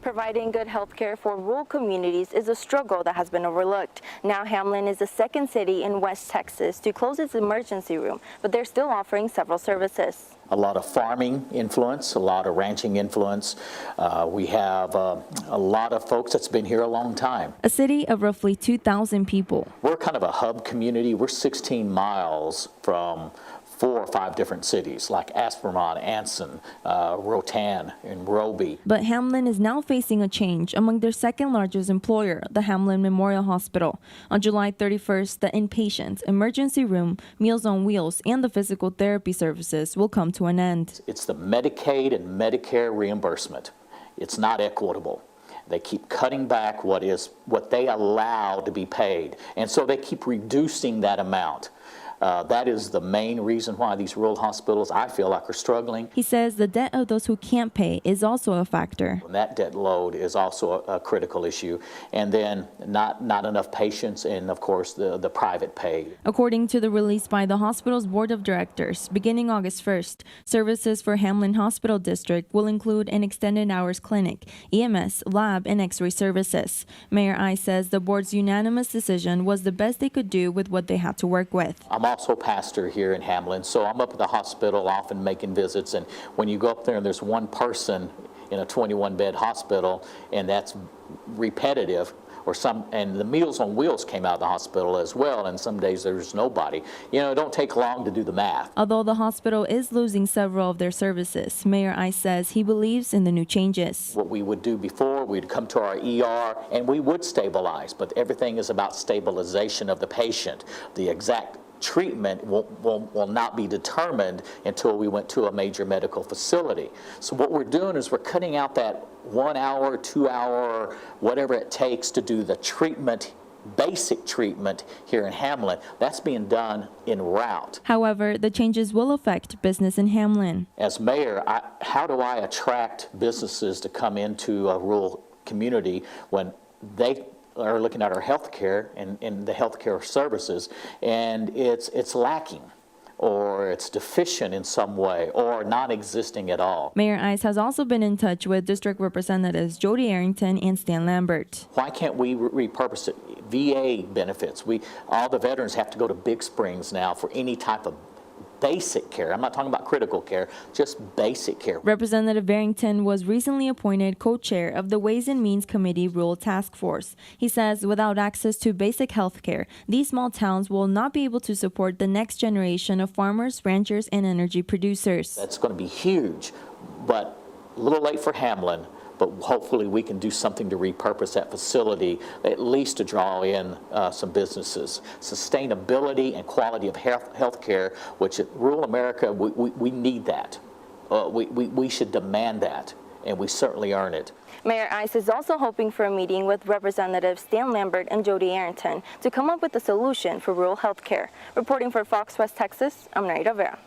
Providing good health care for rural communities is a struggle that has been overlooked. Now Hamlin is the second city in West Texas to close its emergency room, but they're still offering several services. A lot of farming influence, a lot of ranching influence. We have a lot of folks that's been here a long time. A city of roughly 2,000 people. We're kind of a hub community. We're 16 miles from 4 or 5 different cities like Aspermont, Anson, Rotan, and Roby. But Hamlin is now facing a change among their second largest employer, the Hamlin Memorial Hospital. On July 31st, the inpatient, emergency room, Meals on Wheels, and the physical therapy services will come to an end. It's the Medicaid and Medicare reimbursement. It's not equitable. They keep cutting back what they allow to be paid, and so they keep reducing that amount. That is the main reason why these rural hospitals, I feel like, are struggling. He says the debt of those who can't pay is also a factor. And that debt load is also a critical issue. And then not enough patients and, of course, the private pay. According to the release by the hospital's board of directors, beginning August 1st, services for Hamlin Hospital District will include an extended hours clinic, EMS, lab, and x-ray services. Mayor Ice says the board's unanimous decision was the best they could do with what they had to work with. I'm also pastor here in Hamlin, so I'm up at the hospital often making visits, and when you go up there and there's one person in a 21-bed hospital and that's repetitive, and the Meals on Wheels came out of the hospital as well, and some days there's nobody. You know, it don't take long to do the math. Although the hospital is losing several of their services, Mayor Ice says he believes in the new changes. What we would do before, we'd come to our ER and we would stabilize, but everything is about stabilization of the patient. The exact treatment will not be determined until we went to a major medical facility. So what we're doing is we're cutting out that 1 hour, 2 hour, whatever it takes to do the treatment, basic treatment here in Hamlin. That's being done en route. However, the changes will affect business in Hamlin. As mayor, how do I attract businesses to come into a rural community when they are looking at our health care and the health care services, and it's lacking, or it's deficient in some way, or non-existing at all. Mayor Ice has also been in touch with District Representatives Jody Arrington and Stan Lambert. Why can't we repurpose it? VA benefits. All the veterans have to go to Big Springs now for any type of basic care. I'm not talking about critical care, just basic care. Representative Arrington was recently appointed co-chair of the Ways and Means Committee Rural Task Force. He says without access to basic health care, these small towns will not be able to support the next generation of farmers, ranchers, and energy producers. That's going to be huge, but a little late for Hamlin. But hopefully we can do something to repurpose that facility, at least to draw in some businesses. Sustainability and quality of health care, which in rural America, we need that. We should demand that, and we certainly earn it. Mayor Ice is also hoping for a meeting with Representatives Stan Lambert and Jody Arrington to come up with a solution for rural health care. Reporting for Fox West Texas, I'm Narita Vera.